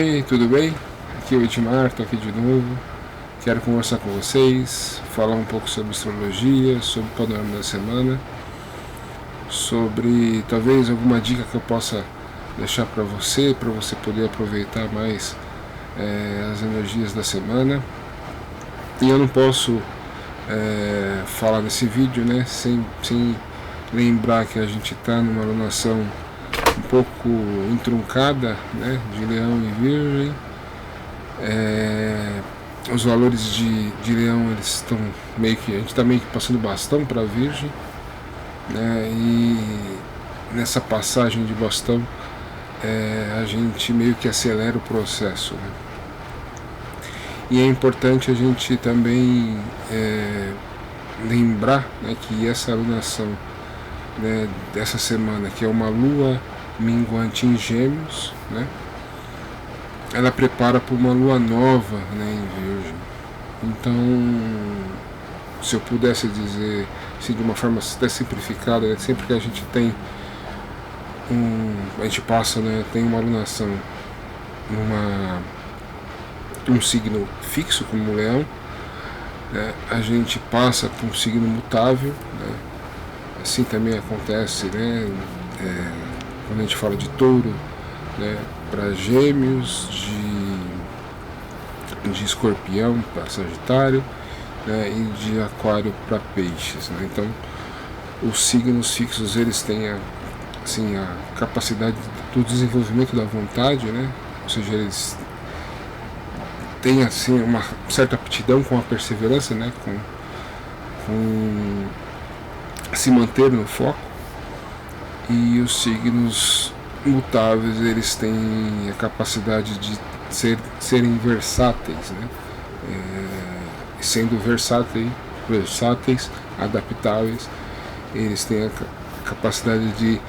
Oi, tudo bem? Aqui é o Edmar, estou aqui de novo. Quero conversar com vocês, falar um pouco sobre astrologia, sobre o panorama da semana, sobre talvez alguma dica que eu possa deixar para você poder aproveitar mais as energias da semana. E eu não posso falar nesse vídeo, né, sem lembrar que a gente está numa alunação um pouco entroncada, né, de Leão e Virgem. Os valores de Leão, eles estão meio que, a gente está meio que passando bastão para Virgem, né, e nessa passagem de bastão a gente meio que acelera o processo, né? E é importante a gente também lembrar, né, que essa alunação, né, dessa semana, que é uma lua minguante em Gêmeos, né, ela prepara para uma lua nova, né, em Virgem. Então, se eu pudesse dizer assim, de uma forma até simplificada, né, sempre que a gente tem a gente passa, né, tem uma alunação um signo fixo como o Leão, né, a gente passa por um signo mutável, né. Assim também acontece, né, quando a gente fala de Touro, né, para Gêmeos, de Escorpião para Sagitário, né, e de Aquário para Peixes, né. Então, os signos fixos, eles têm a capacidade do desenvolvimento da vontade, né, ou seja, eles têm assim uma certa aptidão com a perseverança, né, com se manter no foco. E os signos mutáveis, eles têm a capacidade de serem versáteis, né? Sendo versáteis, adaptáveis, eles têm a capacidade de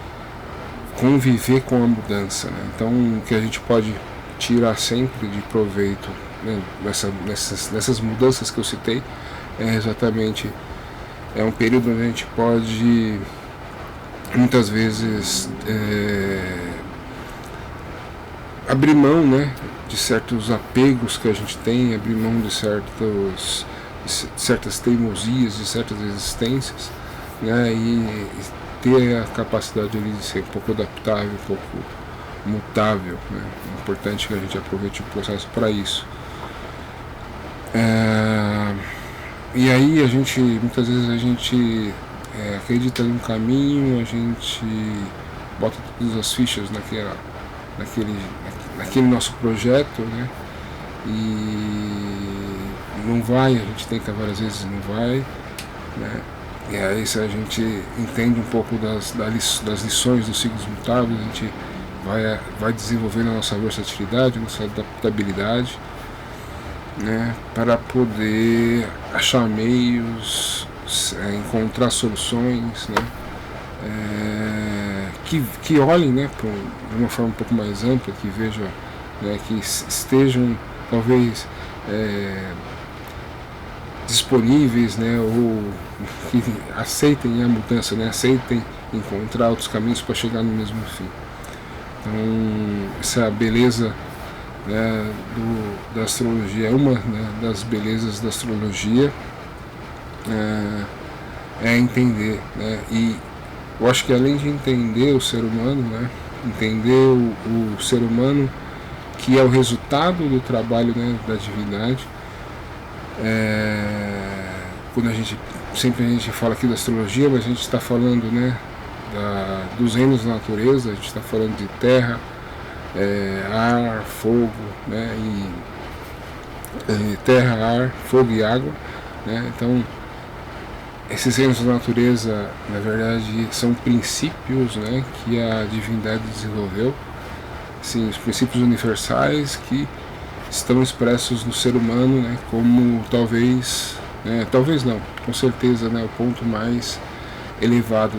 conviver com a mudança, né? Então, o que a gente pode tirar sempre de proveito, né, nessas mudanças que eu citei, é exatamente um período onde a gente pode muitas vezes abrir mão, né, de certos apegos que a gente tem, abrir mão de certas teimosias, de certas resistências, né, e ter a capacidade de ser um pouco adaptável, um pouco mutável, né. É importante que a gente aproveite o processo para isso. E aí muitas vezes a gente acredita num caminho, a gente bota todas as fichas naquele nosso projeto, né, e não vai, a gente tenta várias vezes, não vai, né, e aí se a gente entende um pouco das lições dos signos mutáveis, a gente vai desenvolvendo a nossa versatilidade, a nossa adaptabilidade, né, para poder achar meios, encontrar soluções, né, que olhem, né, de uma forma um pouco mais ampla, que vejam, né, que estejam talvez disponíveis, né, ou que aceitem a mudança, né, aceitem encontrar outros caminhos para chegar no mesmo fim. Então, essa beleza, né, da astrologia, uma, né, das belezas da astrologia é entender, né, e eu acho que além de entender o ser humano, né, entender o ser humano que é o resultado do trabalho, né, da divindade, quando a gente fala aqui da astrologia, mas a gente está falando, né, dos reinos da natureza, a gente está falando de terra, ar, fogo, né, e terra, ar, fogo e água, né. Então, esses reinos da natureza, na verdade, são princípios, né, que a divindade desenvolveu, assim, os princípios universais que estão expressos no ser humano, né, como talvez não, com certeza, né, o ponto mais elevado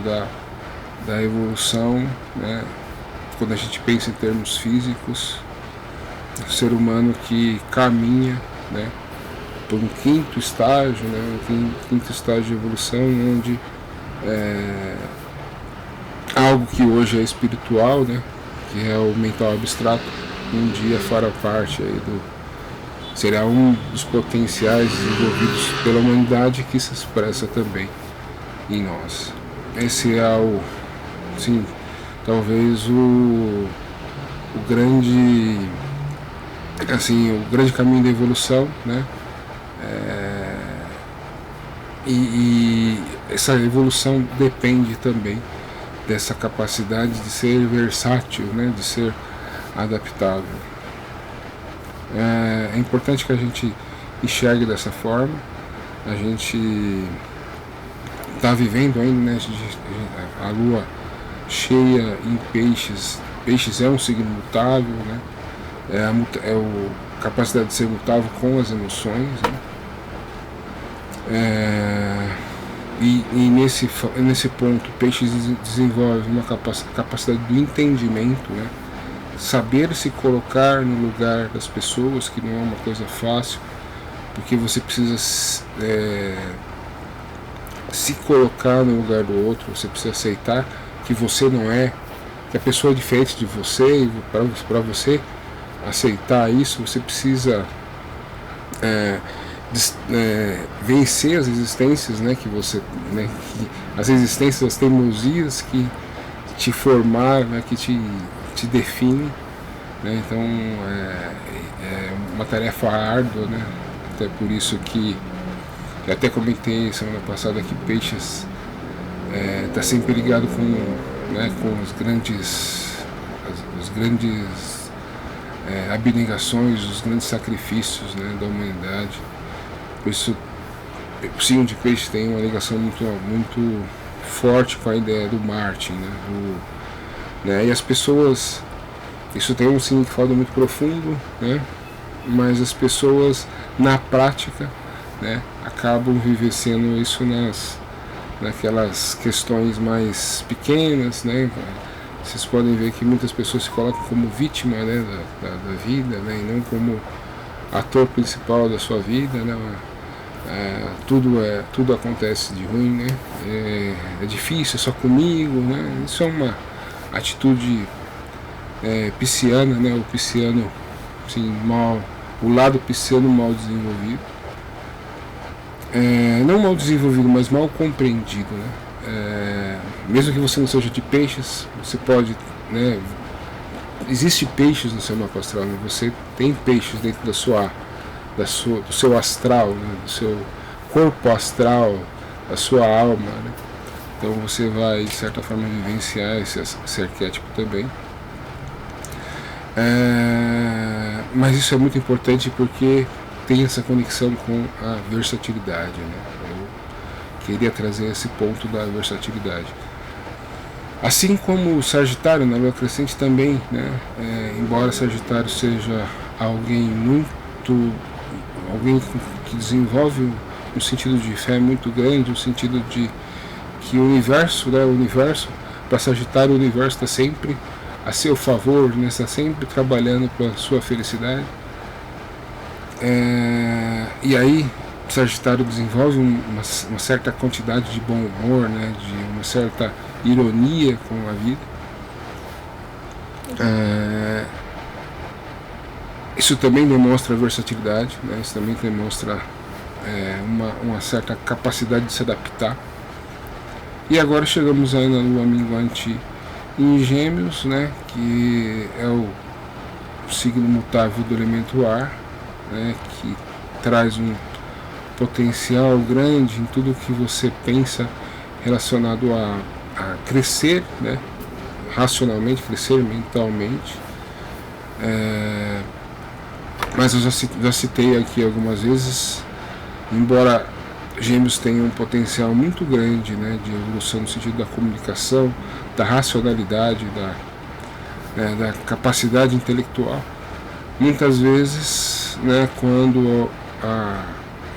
da evolução, né, quando a gente pensa em termos físicos, o ser humano que caminha, né, por um quinto estágio, né, um quinto estágio de evolução, onde algo que hoje é espiritual, né, que é o mental abstrato, um dia fará parte aí será um dos potenciais desenvolvidos pela humanidade que se expressa também em nós. Esse é sim, talvez o grande, assim, o grande caminho da evolução, né? E essa evolução depende também dessa capacidade de ser versátil, né? De ser adaptável. É importante que a gente enxergue dessa forma. A gente está vivendo ainda, né? A lua cheia em peixes. Peixes é um signo mutável, né? A capacidade de ser mutável com as emoções, né? E nesse ponto, Peixes desenvolve uma capacidade do entendimento, né? Saber se colocar no lugar das pessoas, que não é uma coisa fácil, porque você precisa se colocar no lugar do outro, você precisa aceitar que você não é, que a pessoa é diferente de você, e para você aceitar isso, você precisa vencer as resistências, né, que você, né, as resistências, as teimosias que te formaram, né, que te definem, né? Então é uma tarefa árdua, né? Até por isso que eu até comentei semana passada que Peixes está sempre ligado com os grandes abnegações, os grandes sacrifícios, né, da humanidade. Por isso o signo de Peixes tem uma ligação muito forte com a ideia do Marte, né? E as pessoas, isso tem um significado muito profundo, né? Mas as pessoas na prática, né, acabam vivenciando isso naquelas questões mais pequenas, né? Vocês podem ver que muitas pessoas se colocam como vítima, né, da vida, né, e não como ator principal da sua vida, né? Tudo acontece de ruim, né? É difícil, é só comigo, né? Isso é uma atitude pisciana, né? O pisciano, assim, o lado pisciano mal desenvolvido, não mal desenvolvido, mas mal compreendido, né? Mesmo que você não seja de Peixes, você pode, né? Existe Peixes no seu mapa astral, né? Você tem Peixes dentro do seu astral, né? Do seu corpo astral, da sua alma, né? Então você vai, de certa forma, vivenciar esse arquétipo também. Mas isso é muito importante porque tem essa conexão com a versatilidade, né? Eu queria trazer esse ponto da versatilidade. Assim como o Sagitário na Lua Crescente também, né? Embora Sagitário seja alguém que desenvolve um sentido de fé muito grande, um sentido de que o universo, né? O universo, para Sagitário, o universo está sempre a seu favor, né? Está sempre trabalhando para a sua felicidade. E aí Sagitário desenvolve uma certa quantidade de bom humor, né? De uma certa ironia com a vida. Isso também demonstra versatilidade, né? Isso também demonstra uma certa capacidade de se adaptar. E agora chegamos aí na Lua minguante em Gêmeos, né? Que é o signo mutável do elemento ar, né? Que traz um potencial grande em tudo que você pensa relacionado a crescer, né? Racionalmente, crescer mentalmente. Mas eu já citei aqui algumas vezes, embora Gêmeos tenha um potencial muito grande, né, de evolução no sentido da comunicação, da racionalidade, da capacidade intelectual, muitas vezes, né, quando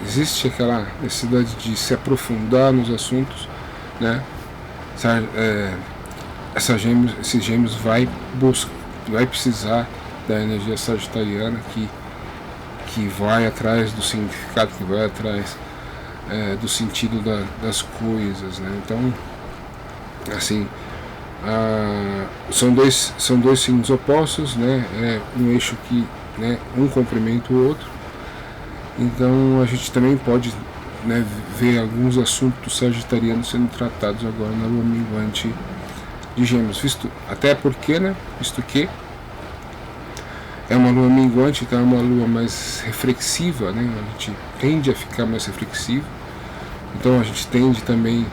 existe aquela necessidade de se aprofundar nos assuntos, né, esses Gêmeos vai precisar da energia sagitariana que vai atrás do significado, que vai atrás do sentido das coisas, né? Então, assim, São dois signos opostos, né? É um eixo que, né, um complementa o outro. Então a gente também pode, né, ver alguns assuntos sagitarianos sendo tratados agora na lua minguante de Gêmeos, até porque, né, visto que é uma lua minguante, então é uma lua mais reflexiva, né? A gente tende a ficar mais reflexivo, então a gente tende também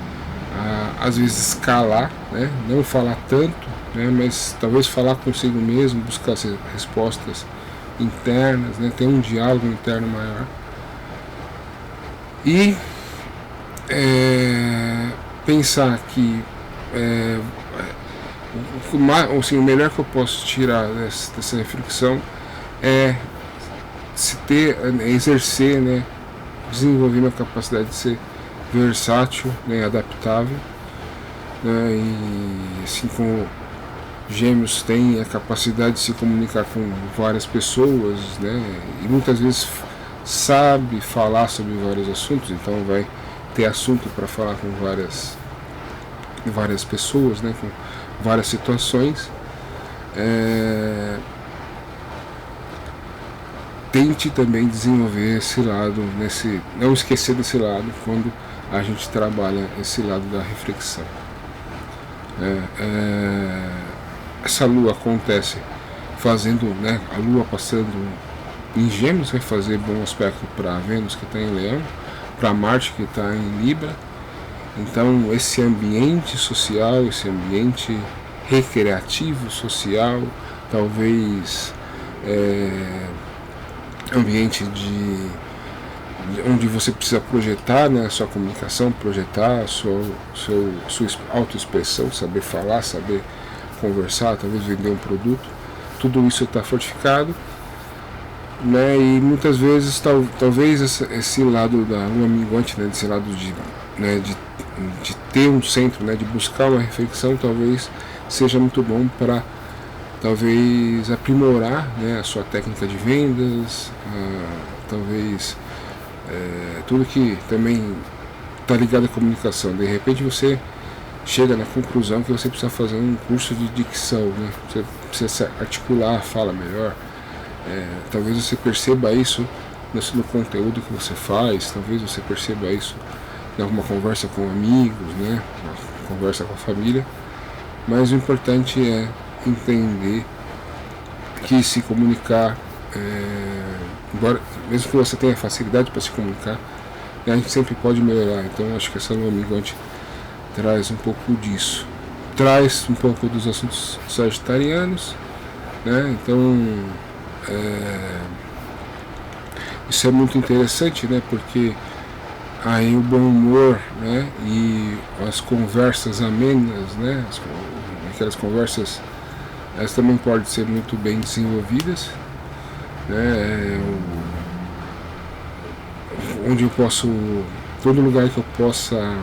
a, às vezes, escalar, né? Não falar tanto, né? Mas talvez falar consigo mesmo, buscar respostas internas, né? Ter um diálogo interno maior. E pensar que assim, o melhor que eu posso tirar dessa reflexão é exercer, né, desenvolver minha capacidade de ser versátil, né, adaptável, né, e assim como Gêmeos tem a capacidade de se comunicar com várias pessoas, né, e muitas vezes sabe falar sobre vários assuntos, então vai ter assunto para falar com várias pessoas, né, com várias situações. Tente também desenvolver esse lado, não esquecer desse lado quando a gente trabalha esse lado da reflexão. Essa lua acontece fazendo, né, a lua passando em Gêmeos, vai fazer bom aspecto para Vênus, que está em Leão, para Marte, que está em Libra. Então esse ambiente social, esse ambiente recreativo, social, talvez ambiente onde você precisa projetar, né, a sua comunicação, projetar a sua autoexpressão, saber falar, saber conversar, talvez vender um produto, tudo isso está fortificado, né, e muitas vezes talvez esse lado da lua minguante, né, desse lado de ter um centro, né, de buscar uma reflexão, talvez seja muito bom para talvez aprimorar, né, a sua técnica de vendas, talvez tudo que também está ligado à comunicação. De repente você chega na conclusão que você precisa fazer um curso de dicção, né, você precisa articular a fala melhor. Talvez você perceba isso no conteúdo que você faz, talvez você perceba isso em alguma conversa com amigos, né, uma conversa com a família, mas o importante é entender que se comunicar, embora, mesmo que você tenha facilidade para se comunicar, a gente sempre pode melhorar. Então acho que essa lua minguante traz um pouco disso, traz um pouco dos assuntos sagitarianos, né? Então isso é muito interessante, né? Porque aí o bom humor, né, e as conversas amenas, né, aquelas conversas, elas também podem ser muito bem desenvolvidas, né, onde eu posso, todo lugar que eu possa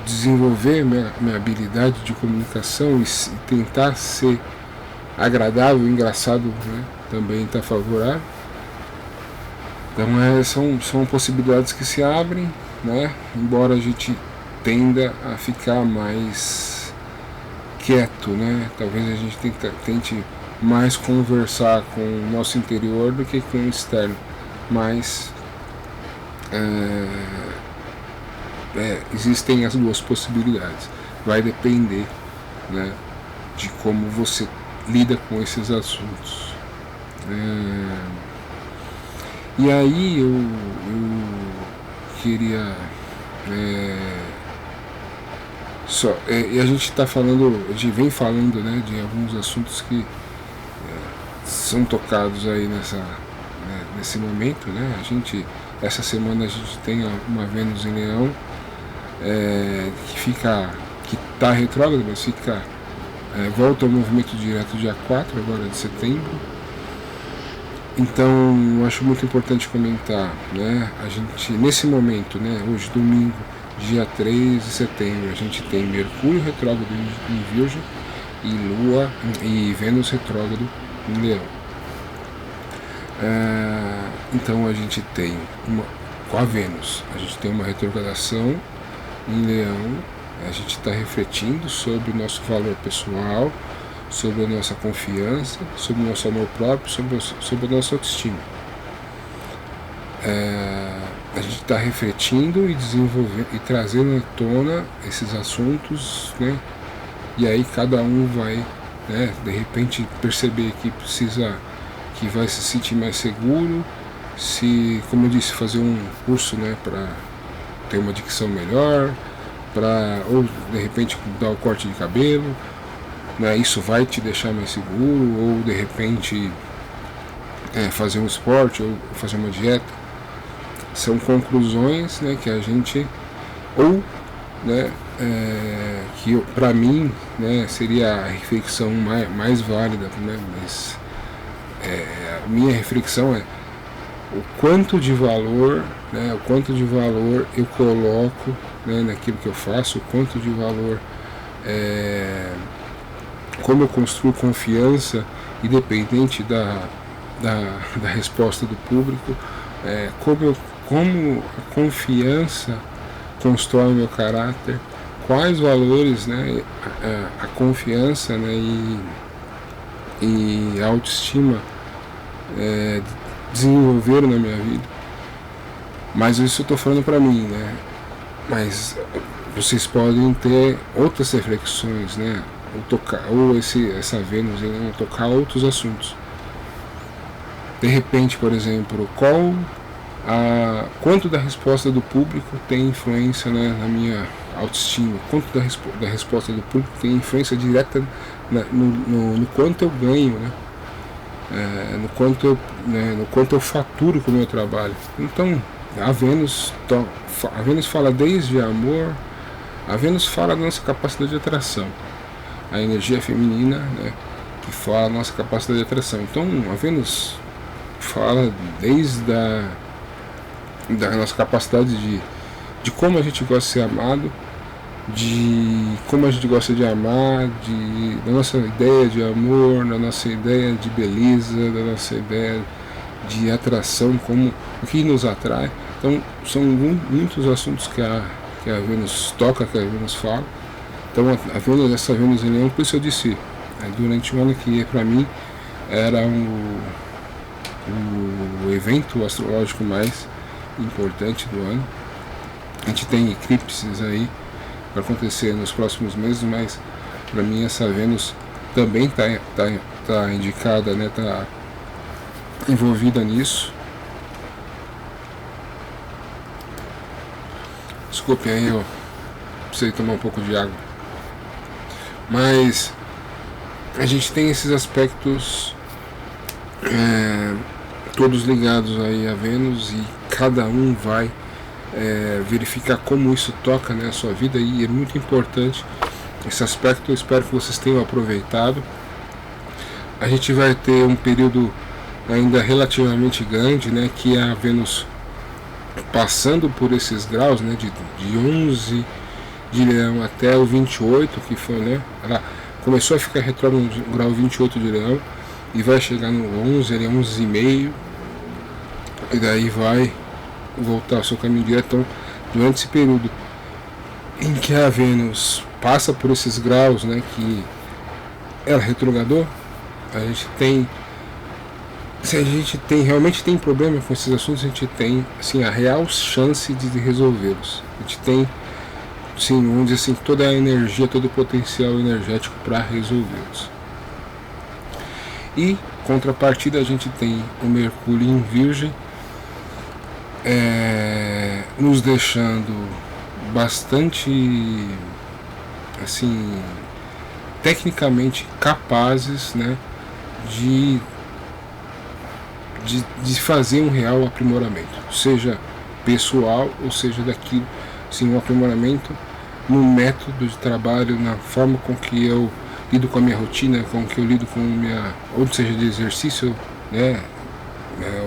desenvolver minha habilidade de comunicação e tentar ser agradável, engraçado, né, também está favorável. Então são possibilidades que se abrem, né? Embora a gente tenda a ficar mais quieto, né? Talvez a gente tente mais conversar com o nosso interior do que com o externo, mas existem as duas possibilidades. Vai depender, né, de como você lida com esses assuntos. E aí eu queria e a gente está falando, a gente vem falando, né, de alguns assuntos que são tocados aí nesse momento, né? Essa semana a gente tem uma Vênus em Leão, que está retrógrada, mas volta ao movimento direto dia 4 agora de setembro. Então, eu acho muito importante comentar, né? A gente, nesse momento, né, hoje, domingo, dia 3 de setembro, a gente tem Mercúrio retrógrado em Virgem e Vênus retrógrado em Leão. Então, a gente tem com a Vênus, a gente tem uma retrogradação em Leão, A gente está refletindo sobre o nosso valor pessoal, sobre a nossa confiança, sobre o nosso amor próprio, sobre a nossa autoestima. A gente está refletindo e desenvolvendo e trazendo à tona esses assuntos, né? E aí cada um vai, né, de repente perceber que precisa, que vai se sentir mais seguro, se, como eu disse, fazer um curso, né, para ter uma dicção melhor, ou de repente dar o corte de cabelo, né, isso vai te deixar mais seguro, ou de repente fazer um esporte ou fazer uma dieta. São conclusões, né, que a gente, ou, né, que para mim, né, seria a reflexão mais válida, né, mas a minha reflexão é o quanto de valor, né, o quanto de valor eu coloco, né, naquilo que eu faço, o quanto de valor, como eu construo confiança, independente da resposta do público, como a confiança constrói o meu caráter, quais valores, né, a confiança, né, e a autoestima desenvolveram na minha vida. Mas isso eu estou falando para mim, né? Mas vocês podem ter outras reflexões, né? Ou essa Vênus tocar outros assuntos. De repente, por exemplo, quanto da resposta do público tem influência, né, na minha autoestima? Quanto da resposta do público tem influência direta no quanto eu ganho, né? No quanto eu faturo com o meu trabalho. Então, a Vênus fala desde amor, a Vênus fala da nossa capacidade de atração, a energia feminina, né, que fala da nossa capacidade de atração. Então, a Vênus fala desde da nossa capacidade de como a gente gosta de ser amado, de como a gente gosta de amar, da nossa ideia de amor, da nossa ideia de beleza, da nossa ideia de atração, como o que nos atrai. Então são muitos assuntos que a Vênus toca, que a Vênus fala. Então essa Vênus em Leão, por isso eu disse, durante o ano que para mim era o evento astrológico mais importante do ano. A gente tem eclipses aí para acontecer nos próximos meses, mas para mim essa Vênus também tá indicada, né, tá envolvida nisso. Desculpe aí, eu precisei tomar um pouco de água. Mas a gente tem esses aspectos todos ligados aí a Vênus, e cada um vai verificar como isso toca, né, a sua vida, e é muito importante esse aspecto. Eu espero que vocês tenham aproveitado. A gente vai ter um período ainda relativamente grande, né, que é a Vênus passando por esses graus, né, de 11 de Leão até o 28, que foi, né, ela começou a ficar retrógrado no grau 28 de Leão e vai chegar no 11, ele é 11,5, e daí vai voltar ao seu caminho direto. Então, durante esse período em que a Vênus passa por esses graus, né, que ela retrogradou, a gente tem, se a gente realmente tem problema com esses assuntos, a gente tem, assim, a real chance de resolvê-los. A gente tem, sim, vamos dizer assim, toda a energia, todo o potencial energético para resolvê-los. E contrapartida, a gente tem o Mercúrio em Virgem, nos deixando bastante, assim, tecnicamente capazes, né, de fazer um real aprimoramento, seja pessoal ou seja daquilo, sim, um aprimoramento no método de trabalho, na forma com que eu lido com a minha rotina, com que eu lido com ou seja de exercício, né,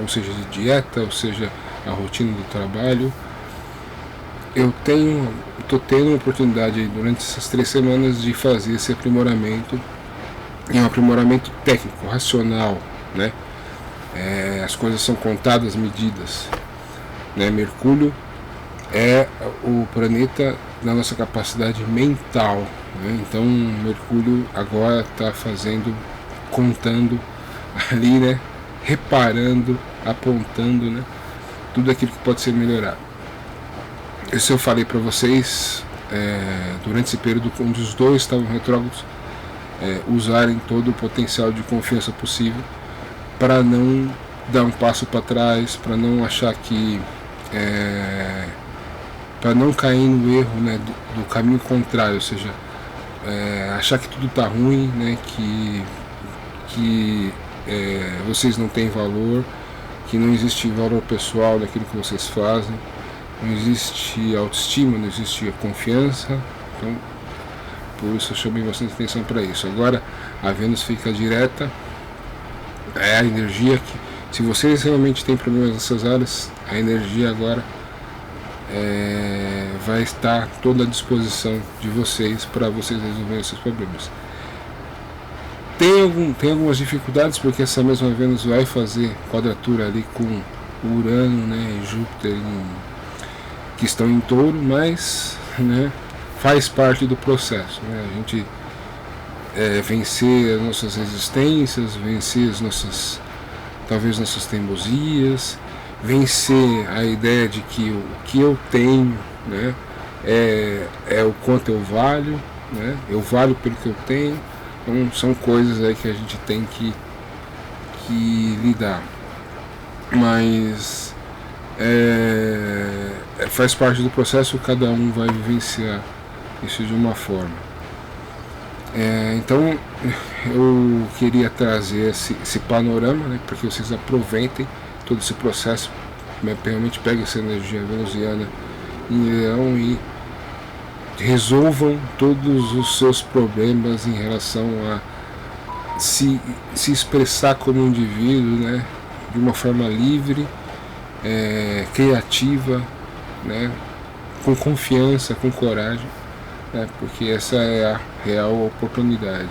ou seja de dieta, ou seja a rotina do trabalho. Eu estou tendo uma oportunidade aí, durante essas 3 semanas, de fazer esse aprimoramento, um aprimoramento técnico, racional, né? As coisas são contadas, medidas, né? Mercúrio é o planeta da nossa capacidade mental, né? Então Mercúrio agora está contando ali, né? Reparando, apontando, né? Tudo aquilo que pode ser melhorado. Isso eu falei para vocês durante esse período onde os dois estavam retrógrados, usarem todo o potencial de confiança possível para não dar um passo para trás, para não achar que para não cair no erro, né, do caminho contrário, ou seja, achar que tudo está ruim, né, que vocês não têm valor, que não existe valor pessoal naquilo que vocês fazem, não existe autoestima, não existe confiança. Então, por isso eu chamei bastante atenção para isso. Agora a Vênus fica direta, é a energia que, se vocês realmente têm problemas nessas áreas, a energia agora vai estar toda à disposição de vocês para vocês resolverem esses problemas. Tem algumas dificuldades, porque essa mesma Vênus vai fazer quadratura ali com Urano, né, e Júpiter que estão em Touro, mas, né, faz parte do processo, né? A gente vencer as nossas resistências, vencer talvez nossas teimosias, vencer a ideia de que o que eu tenho, né, é o quanto eu valho, né? Eu valho pelo que eu tenho. Então são coisas aí que a gente tem que lidar, mas faz parte do processo, cada um vai vivenciar isso de uma forma. Então eu queria trazer esse panorama, né, para que vocês aproveitem todo esse processo, né, realmente peguem essa energia venusiana em Leão e resolvam todos os seus problemas em relação a se expressar como indivíduo, né, de uma forma livre, criativa, né, com confiança, com coragem, né, porque essa é a real oportunidade.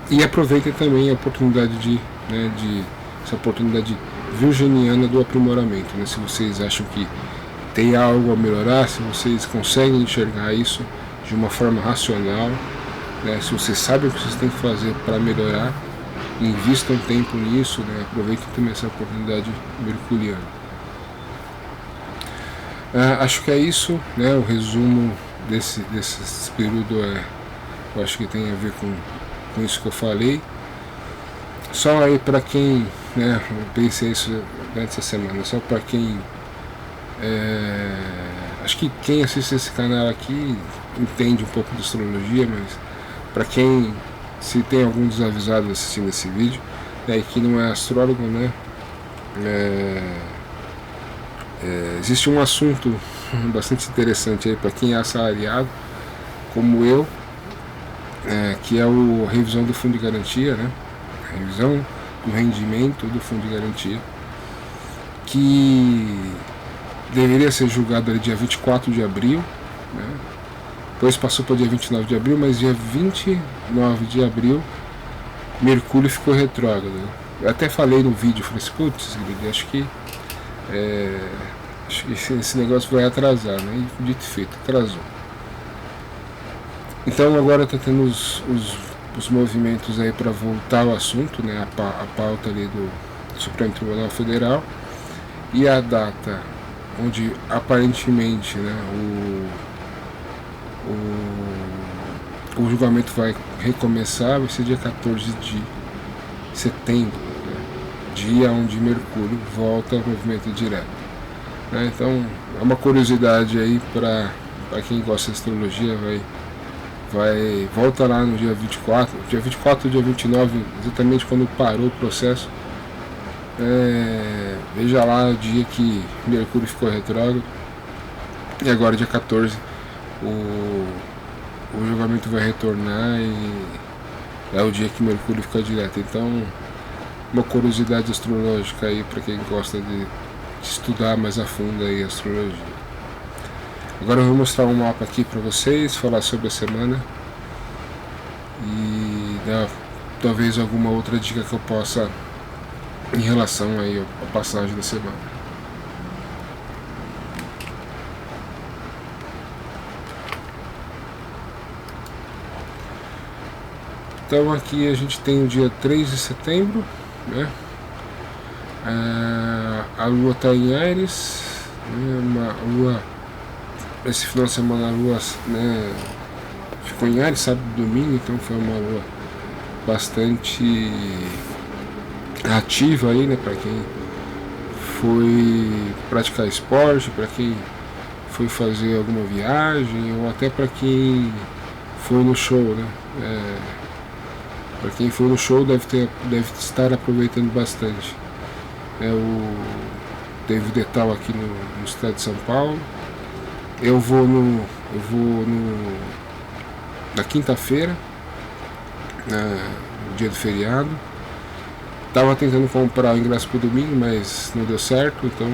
E aproveitem também a oportunidade essa oportunidade virginiana do aprimoramento, né, se vocês acham que tem algo a melhorar, se vocês conseguem enxergar isso de uma forma racional, né, se vocês sabem o que vocês têm que fazer para melhorar, invistam tempo nisso, né, aproveitem também essa oportunidade mercuriana. Acho que é isso, né, o resumo desse período eu acho que tem a ver com isso que eu falei. Só aí para quem, né, eu pensei isso durante essa semana, só para quem acho que quem assiste esse canal aqui entende um pouco de astrologia, mas para quem, se tem algum desavisado assistindo esse vídeo, né, e que não é astrólogo, né, existe um assunto bastante interessante aí para quem é assalariado, como eu, que é a revisão do fundo de garantia, né, a revisão do rendimento do fundo de garantia, que deveria ser julgado ali dia 24 de abril, né? Depois passou para dia 29 de abril, mas dia 29 de abril Mercúrio ficou retrógrado. Eu até falei no vídeo, falei assim, putz, acho que esse negócio vai atrasar, né? E dito e feito, atrasou. Então agora está tendo os movimentos aí para voltar ao assunto, né? A pauta ali do Supremo Tribunal Federal e a data onde aparentemente, né, o julgamento vai recomeçar, vai ser dia 14 de setembro, né, dia onde Mercúrio volta ao movimento direto, né? Então é uma curiosidade aí para quem gosta de astrologia, volta lá no dia 24 ou dia 29, exatamente quando parou o processo. Veja lá o dia que Mercúrio ficou retrógrado, e agora dia 14 o julgamento vai retornar e é o dia que Mercúrio fica direto. Então, uma curiosidade astrológica aí para quem gosta de estudar mais a fundo aí a astrologia. Agora eu vou mostrar um mapa aqui para vocês, falar sobre a semana e dar talvez alguma outra dica que eu possa em relação aí à passagem da semana. Então aqui a gente tem o dia 3 de setembro, né? A lua está em Áries, né? Uma lua, esse final de semana a lua, né, ficou em Áries, sábado e domingo, então foi uma lua bastante ativa aí, né, para quem foi praticar esporte, para quem foi fazer alguma viagem, ou até para quem foi no show, né? Para quem foi no show deve estar aproveitando bastante. Teve detal aqui no estado de São Paulo. Eu vou na quinta-feira, no dia do feriado. Tava tentando comprar o ingresso pro domingo, mas não deu certo, então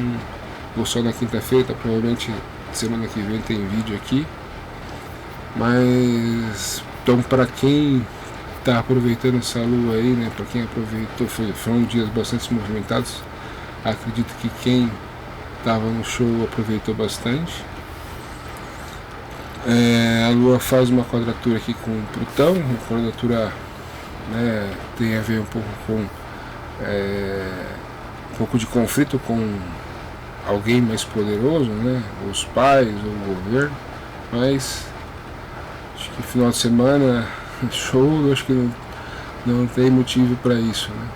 vou só na quinta-feira. Provavelmente semana que vem tem vídeo aqui. Mas então, para quem tá aproveitando essa lua aí, né, para quem aproveitou, foram dias bastante movimentados. Acredito que quem estava no show aproveitou bastante. A lua faz uma quadratura aqui com Plutão. A quadratura, né, tem a ver um pouco com um pouco de conflito com alguém mais poderoso, né, os pais ou o governo. Mas acho que final de semana show, acho que não tem motivo para isso, né?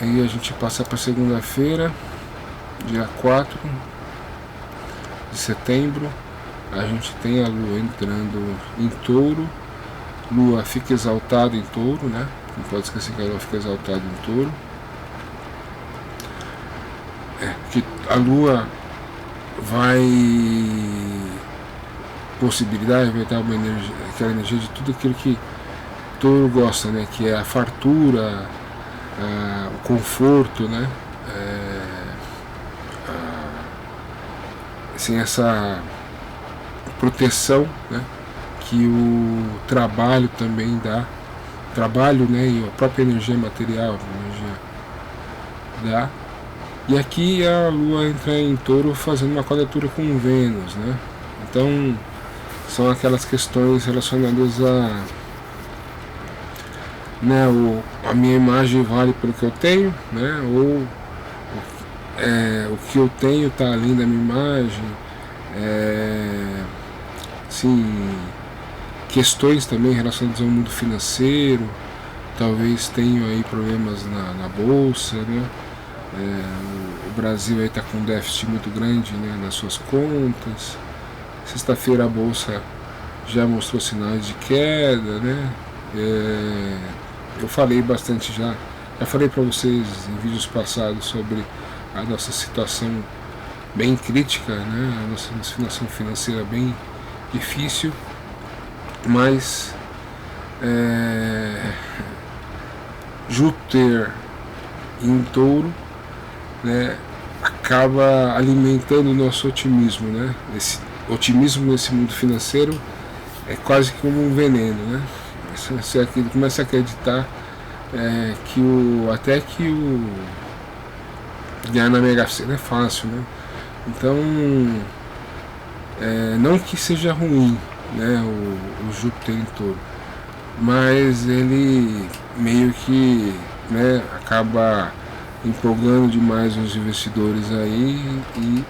Aí a gente passa para segunda-feira, dia 4 de setembro, a gente tem a lua entrando em Touro. Lua fica exaltada em Touro, né? Não pode esquecer que a lua fica exaltada em Touro. Que a lua vai dar uma energia, aquela energia de tudo aquilo que Touro gosta, né? Que é a fartura, o conforto, né? Assim, essa proteção, né, que o trabalho também dá. Trabalho, né, e a própria energia material, dá. E aqui a lua entra em Touro fazendo uma quadratura com Vênus, né? Então são aquelas questões relacionadas né, a minha imagem vale pelo que eu tenho, né? Ou o que eu tenho está além da minha imagem. Assim, questões também relacionadas ao mundo financeiro. Talvez tenham aí problemas na bolsa, né? O Brasil aí está com um déficit muito grande, né, nas suas contas. Sexta-feira a bolsa já mostrou sinais de queda, né? Eu falei bastante já falei para vocês em vídeos passados sobre a nossa situação bem crítica, né? A nossa situação financeira bem difícil, mas Júpiter em Touro, né, acaba alimentando o nosso otimismo, né? Esse otimismo nesse mundo financeiro é quase como um veneno, né? Você começa a acreditar até que ganhar na Mega Sena é fácil, né? Então, não que seja ruim, né, o Júpiter em Touro, mas ele meio que, né, acaba empolgando demais os investidores aí, e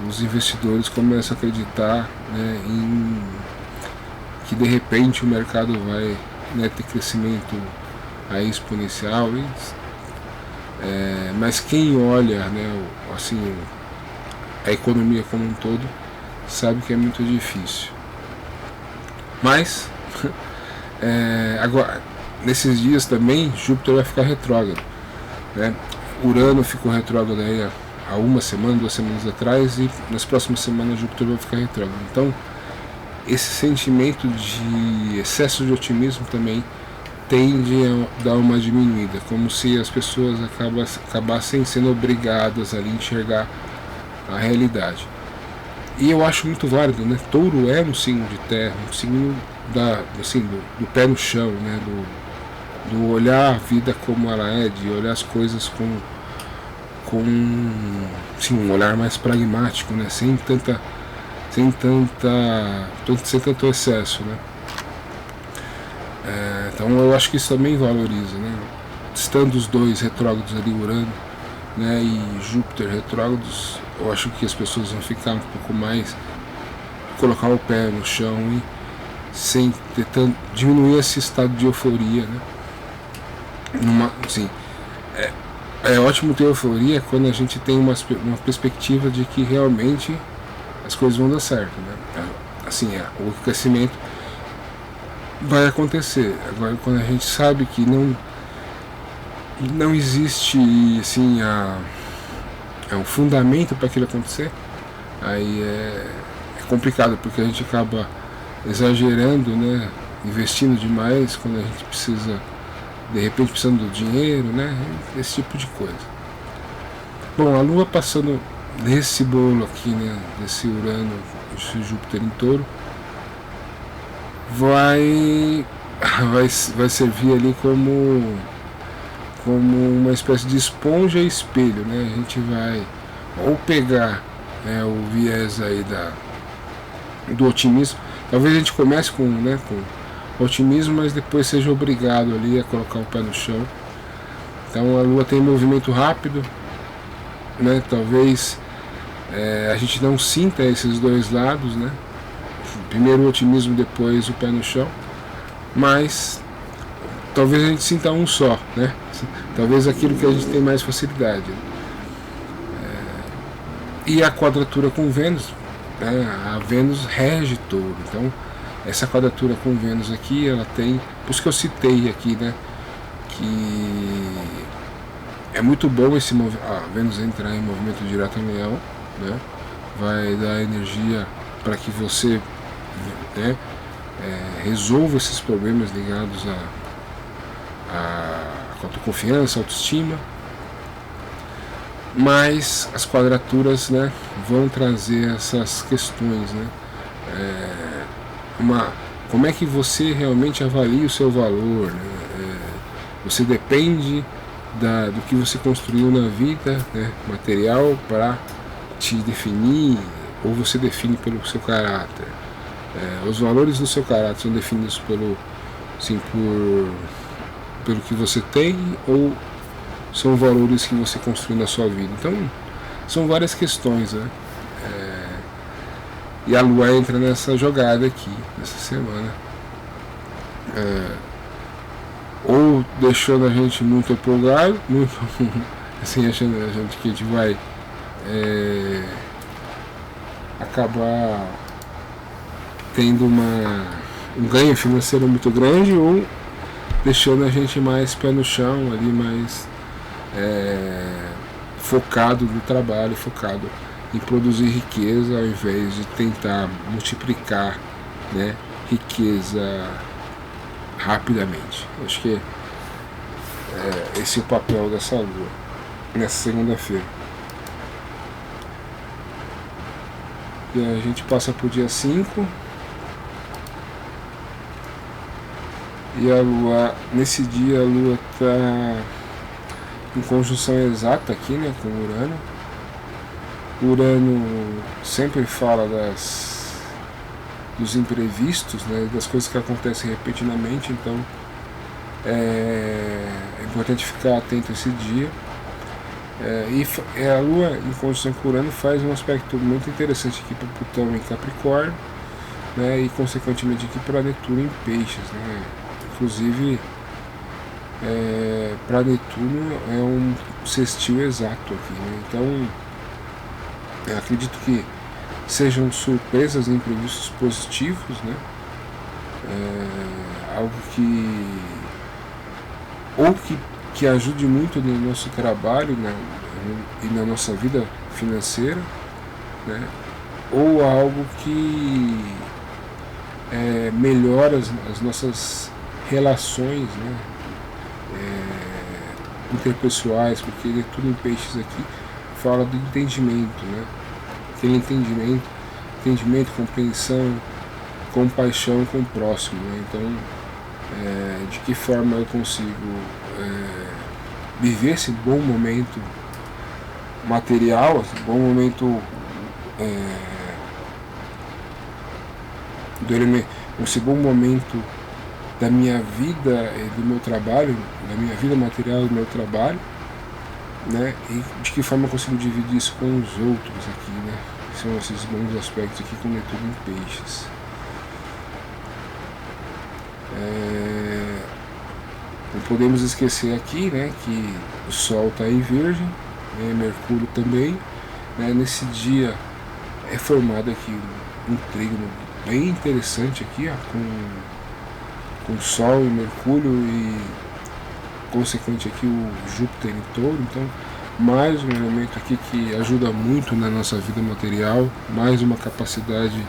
os investidores começam a acreditar, né, que de repente o mercado vai, né, ter crescimento aí exponencial, mas quem olha, né, assim, a economia como um todo sabe que é muito difícil. Mas agora, nesses dias também Júpiter vai ficar retrógrado, né? Urano ficou retrógrado aí há uma semana, 2 semanas atrás, e nas próximas semanas Júpiter vai ficar retrógrado. Então esse sentimento de excesso de otimismo também tende a dar uma diminuída, como se as pessoas acabassem sendo obrigadas a enxergar a realidade. E eu acho muito válido, né? Touro é um signo de terra, um signo do pé no chão, né? Do olhar a vida como ela é, de olhar as coisas com um olhar mais pragmático, né? Sem tanta sem tanto excesso, né? Então eu acho que isso também valoriza, né? Estando os dois retrógrados ali, Urano, né, e Júpiter retrógrados, eu acho que as pessoas vão ficar um pouco mais, colocar o pé no chão e sem ter tanto, diminuir esse estado de euforia, né? Assim, é ótimo ter euforia quando a gente tem uma perspectiva de que realmente as coisas vão dar certo, né? Assim, o crescimento vai acontecer. Agora, quando a gente sabe que não existe assim um fundamento para aquilo acontecer, aí é complicado, porque a gente acaba exagerando, né, investindo demais quando a gente precisa, de repente precisando do dinheiro, né, esse tipo de coisa. Bom, a Lua passando nesse bolo aqui, né, desse Urano, esse Júpiter em Touro, vai servir ali como uma espécie de esponja e espelho, né? A gente vai ou pegar, né, o viés aí do otimismo. Talvez a gente comece com otimismo, mas depois seja obrigado ali a colocar o pé no chão. Então a Lua tem movimento rápido, né? Talvez a gente não sinta esses dois lados, né? Primeiro o otimismo, depois o pé no chão, mas talvez a gente sinta um só, né? Talvez aquilo que a gente tem mais facilidade. E a quadratura com Vênus, né? A Vênus rege Touro, então essa quadratura com Vênus aqui, ela tem, por isso que eu citei aqui, né, que é muito bom esse movimento. Vênus entrar em movimento direto em Leão, né? Vai dar energia para que você, né, resolva esses problemas ligados a autoconfiança, autoestima. Mas as quadraturas, né, vão trazer essas questões, né? Como é que você realmente avalia o seu valor, né? Você depende do que você construiu na vida, né, material, para te definir, ou você define pelo seu caráter. Os valores do seu caráter são definidos pelo que você tem, ou são valores que você construiu na sua vida. Então são várias questões, né? E a Lua entra nessa jogada aqui, nessa semana, ou deixando a gente muito empolgado, muito assim, achando que a gente vai acabar tendo um ganho financeiro muito grande, ou deixando a gente mais pé no chão, ali mais focado no trabalho, focado em produzir riqueza, ao invés de tentar multiplicar, né, riqueza rapidamente. Acho que esse é o papel dessa Lua nessa segunda-feira. E a gente passa pro dia 5. E a Lua, nesse dia a Lua está em conjunção exata aqui, né, com Urano. Urano sempre fala dos imprevistos, né, das coisas que acontecem repentinamente, então é importante ficar atento a esse dia. E a Lua em conjunção com Urano faz um aspecto muito interessante aqui para Plutão em Capricórnio, né, e consequentemente aqui para Netuno em Peixes, né. Inclusive para Netuno é um sextil exato aqui, né? Então eu acredito que sejam surpresas e imprevistos positivos, né? Algo que ajude muito no nosso trabalho, né, e na nossa vida financeira, né? Ou algo que melhora as nossas relações, né, interpessoais, porque ele é tudo em Peixes aqui, fala do entendimento, né? Aquele entendimento, compreensão, compaixão com o próximo, né? Então, de que forma eu consigo viver esse bom momento material, esse bom momento um segundo momento da minha vida e do meu trabalho, da minha vida material e do meu trabalho, né? E de que forma eu consigo dividir isso com os outros aqui, né? São esses bons aspectos aqui com Netuno em Peixes. Não podemos esquecer aqui, né, que o Sol está em Virgem, né, Mercúrio também, né, nesse dia é formado aqui um trígono bem interessante aqui, ó, com Sol e Mercúrio e consequente aqui o Júpiter em Touro. Então mais um elemento aqui que ajuda muito na nossa vida material, mais uma capacidade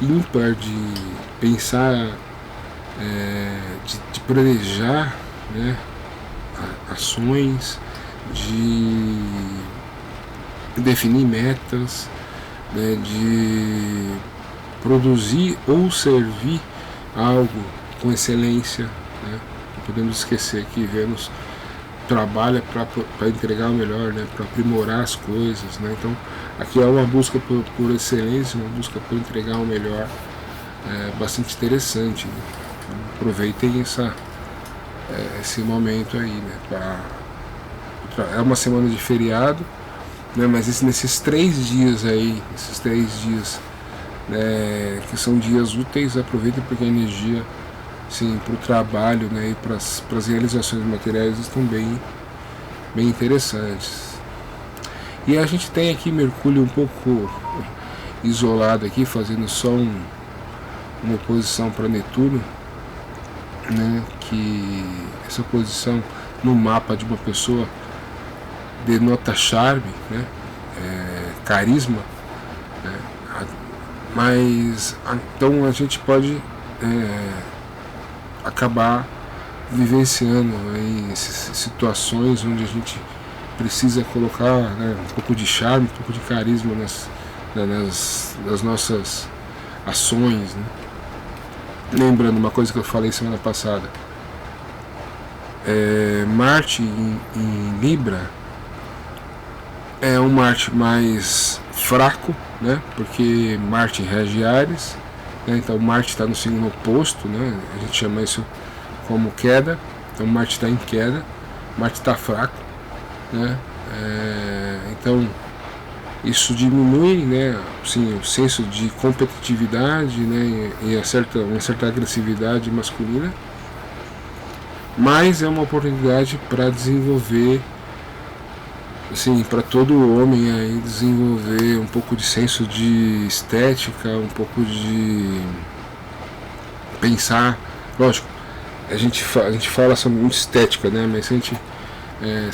ímpar de pensar, de planejar, né, ações, de definir metas, né, de produzir ou servir algo com excelência, né? Não podemos esquecer que Vênus trabalha para entregar o melhor, né, para aprimorar as coisas, né? Então aqui é uma busca por excelência, uma busca por entregar o melhor, bastante interessante, né? Então, aproveitem esse momento aí, né? É uma semana de feriado, né? Mas nesses 3 dias aí, né, que são dias úteis, aproveitem porque a energia, sim, para o trabalho, né, e para as realizações materiais estão bem interessantes. E a gente tem aqui Mercúrio um pouco isolado aqui, fazendo só uma oposição para Netuno, né, que essa oposição no mapa de uma pessoa denota charme, né, carisma, né, mas então a gente pode acabar vivenciando aí situações onde a gente precisa colocar, né, um pouco de charme, um pouco de carisma nas nossas ações, né? Lembrando uma coisa que eu falei semana passada, Marte em Libra é um Marte mais fraco, né? Porque Marte rege Áries, né? Então Marte está no signo oposto, né? A gente chama isso como queda. Então Marte está em queda, Marte está fraco, né? Então isso diminui, né, sim, o senso de competitividade, né, e uma certa agressividade masculina, mas é uma oportunidade para desenvolver, assim, para todo homem aí desenvolver um pouco de senso de estética, um pouco de pensar, lógico, a gente fala sobre estética, né, mas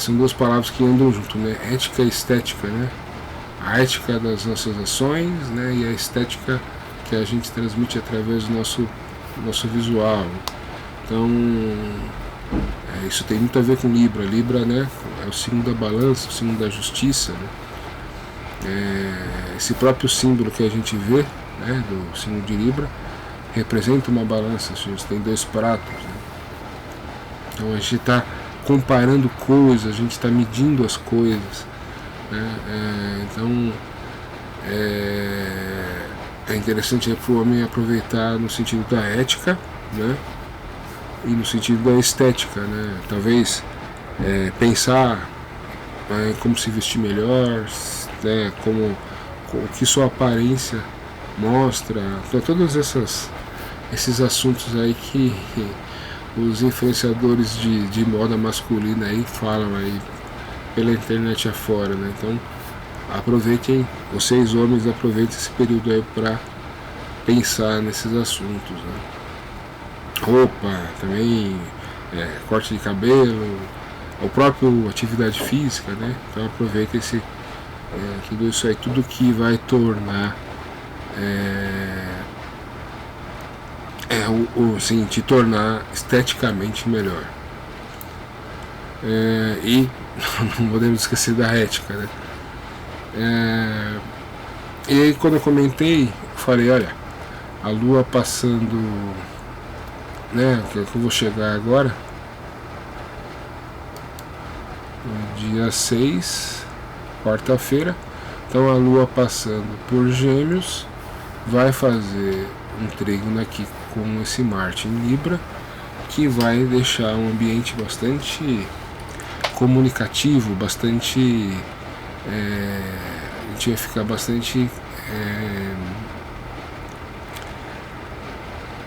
são duas palavras que andam junto, né, ética e estética, né, a ética das nossas ações, né, e a estética que a gente transmite através do nosso visual. Então isso tem muito a ver com Libra. Libra, né, é o signo da balança, o signo da justiça, né? Esse próprio símbolo que a gente vê, né, do signo de Libra representa uma balança, a gente tem 2 pratos, né? Então a gente está comparando coisas, a gente está medindo as coisas, né? Então é interessante para o homem aproveitar no sentido da ética, né, e no sentido da estética, né? Talvez pensar em como se vestir melhor, né, como o que sua aparência mostra, então, todos esses assuntos aí que os influenciadores de moda masculina aí falam aí pela internet afora, né? Então aproveitem, vocês homens aproveitem esse período aí para pensar nesses assuntos, né? Roupa também, corte de cabelo, o próprio atividade física, né? Então aproveita tudo isso aí, tudo que vai tornar sim, te tornar esteticamente melhor. E não podemos esquecer da ética, né? E aí quando eu comentei, falei, olha, a Lua passando, né, que eu vou chegar agora, no dia 6, quarta-feira, então a Lua passando por Gêmeos vai fazer um trígono aqui com esse Marte em Libra, que vai deixar um ambiente bastante comunicativo, bastante a gente vai ficar bastante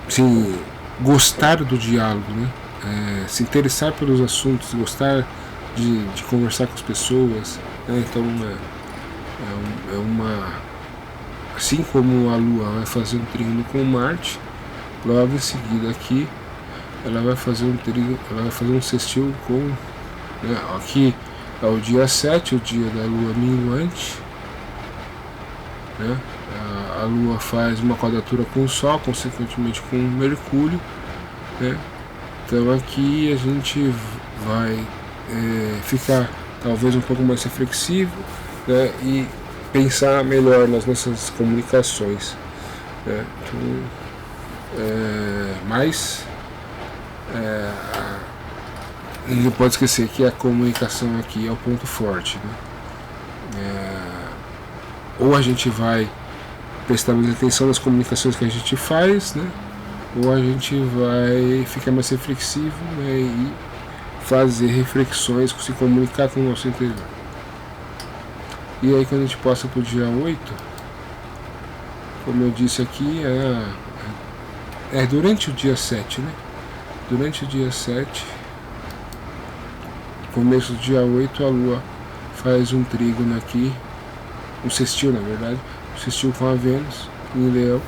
assim, gostar do diálogo, né? Se interessar pelos assuntos, gostar de conversar com as pessoas, né? Então é uma, assim como a Lua vai fazer um trígono com Marte, logo em seguida aqui ela vai fazer um trígono, ela vai fazer um sextil com, né? Aqui é o dia 7, o dia da Lua minguante, né? A Lua faz uma quadratura com o Sol, consequentemente com o Mercúrio, né? Então aqui a gente vai ficar talvez um pouco mais reflexivo, né? E pensar melhor nas nossas comunicações, né? Então, mas não pode esquecer que a comunicação aqui é o ponto forte, né? Ou a gente vai prestar mais atenção nas comunicações que a gente faz, né? Ou a gente vai ficar mais reflexivo, né? E fazer reflexões, se comunicar com o nosso interior. E aí quando a gente passa para o dia 8, como eu disse aqui, durante o dia 7, né? Durante o dia 7, começo do dia 8, a Lua faz um trígono aqui, um sextil na verdade, um sextil com a Vênus em Leão.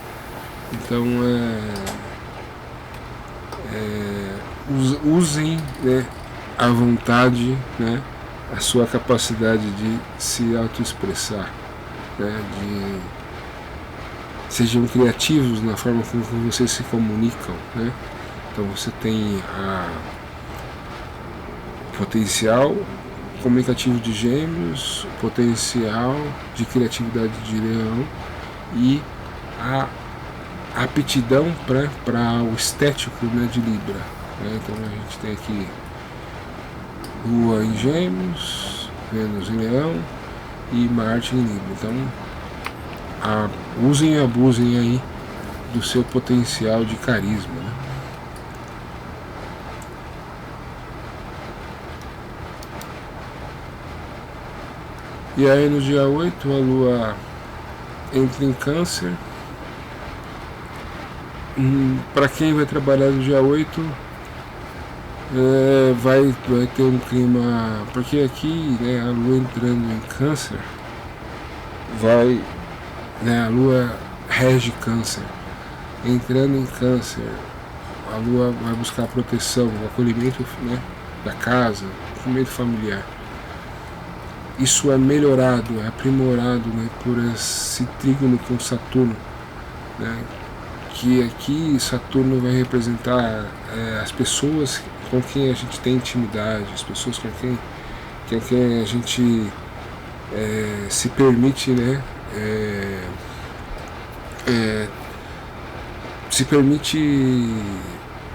Então usem, né, à vontade, né, a sua capacidade de se autoexpressar, né, sejam criativos na forma como vocês se comunicam, né? Então você tem a potencial comunicativo de Gêmeos, potencial de criatividade de Leão e a aptidão para o estético, né, de Libra, né? Então a gente tem aqui Lua em Gêmeos, Vênus em Leão e Marte em Libra. Então usem e abusem aí do seu potencial de carisma, né? E aí no dia 8 a Lua entra em Câncer. Para quem vai trabalhar no dia 8, vai ter um clima, porque aqui, né, a Lua entrando em Câncer, né, a Lua rege Câncer, entrando em Câncer, a Lua vai buscar proteção, o acolhimento, né, da casa, o acolhimento familiar. Isso é melhorado, é aprimorado, né, por esse trígono com Saturno, né, que aqui Saturno vai representar as pessoas com quem a gente tem intimidade, as pessoas com quem a gente se permite, né, se permite,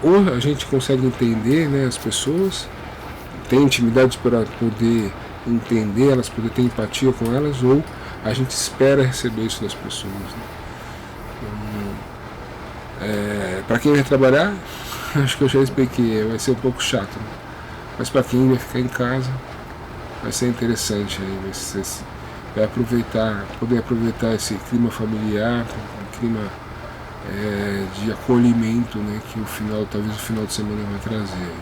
ou a gente consegue entender, né, as pessoas, tem intimidade para poder entender elas, poder ter empatia com elas, ou a gente espera receber isso das pessoas, né? Para quem vai trabalhar, acho que eu já expliquei, vai ser um pouco chato, né? Mas para quem vai ficar em casa, vai ser interessante aí, vai poder aproveitar esse clima familiar, um clima de acolhimento, né, que talvez o final de semana vai trazer.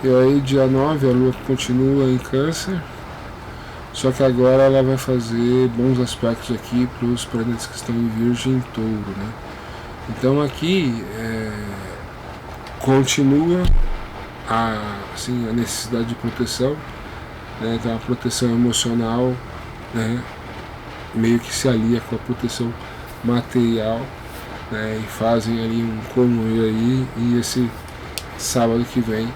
E aí dia 9 a Lua continua em Câncer, só que agora ela vai fazer bons aspectos aqui para os planetas que estão em Virgem e Touro, né? Então aqui continua a necessidade de proteção, né? Então a proteção emocional, né, meio que se alia com a proteção material, né, e fazem ali um conluio aí, e esse sábado que vem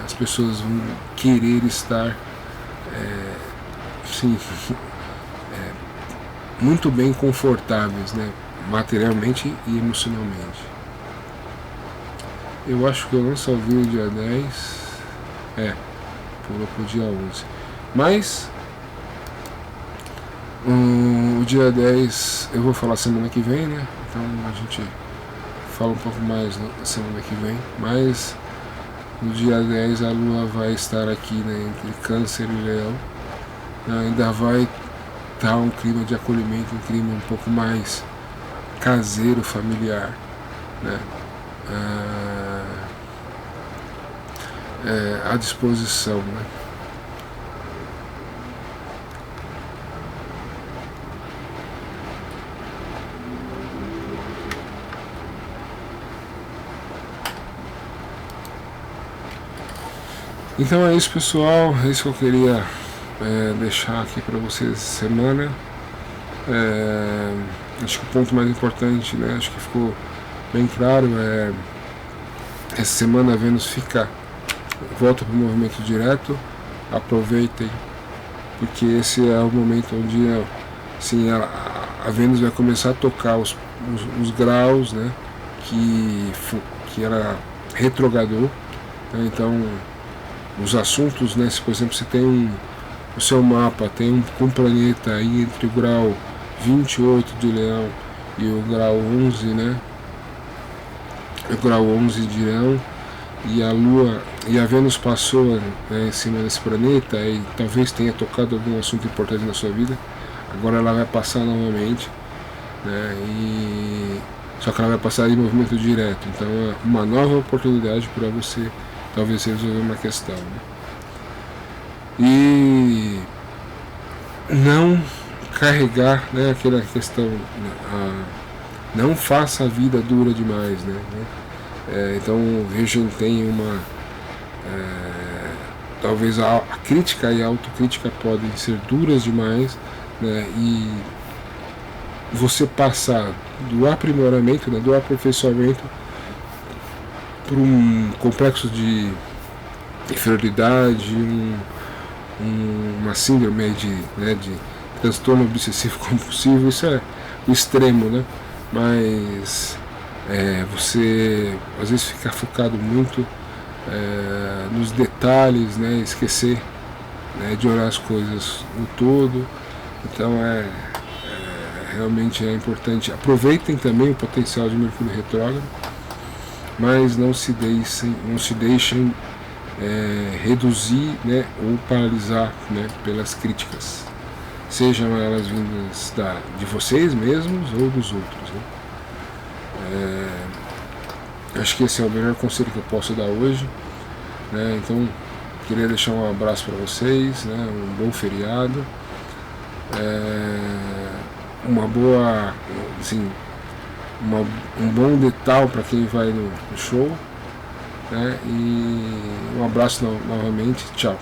as pessoas vão querer estar muito bem confortáveis, né, materialmente e emocionalmente. Eu acho que eu não salvei o dia 10, pulou pro dia 11, mas o o dia 10 eu vou falar semana que vem, né? Então a gente fala um pouco mais na semana que vem, mas no dia 10 a Lua vai estar aqui, né, entre Câncer e Leão, né, ainda vai dar um clima de acolhimento, um clima um pouco mais caseiro, familiar, né? À disposição, né? Então é isso, pessoal, é isso que eu queria deixar aqui para vocês essa semana. Acho que o ponto mais importante, né, acho que ficou bem claro, essa semana a Vênus volta para o movimento direto. Aproveitem, porque esse é o momento onde assim, a Vênus vai começar a tocar os graus, né, que ela retrogradou, né? Então os assuntos, né, se por exemplo você tem o seu mapa tem um planeta aí entre o grau 28 de Leão e o grau 11, né, o grau 11 de Leão, e a Lua e a Vênus passou, né, em cima desse planeta e talvez tenha tocado algum assunto importante na sua vida. Agora ela vai passar novamente, né, só que ela vai passar em movimento direto, então é uma nova oportunidade para você talvez resolver uma questão, né? E não carregar, né, aquela questão, não faça a vida dura demais, né? Então Virgem tem talvez a crítica e a autocrítica podem ser duras demais, né? E você passar do aprimoramento, né, do aperfeiçoamento para um complexo de inferioridade, uma síndrome de transtorno obsessivo compulsivo. Isso é o extremo, né? Mas você às vezes fica focado muito nos detalhes, né? Esquecer, né, de olhar as coisas no todo. Então realmente é importante. Aproveitem também o potencial de Mercúrio retrógrado, mas não se deixem reduzir, né, ou paralisar, né, pelas críticas, sejam elas vindas de vocês mesmos ou dos outros, né? Acho que esse é o melhor conselho que eu posso dar hoje, né? Então queria deixar um abraço para vocês, né, um bom feriado, uma boa, assim, um bom Natal para quem vai no show, né? E um abraço novamente, tchau.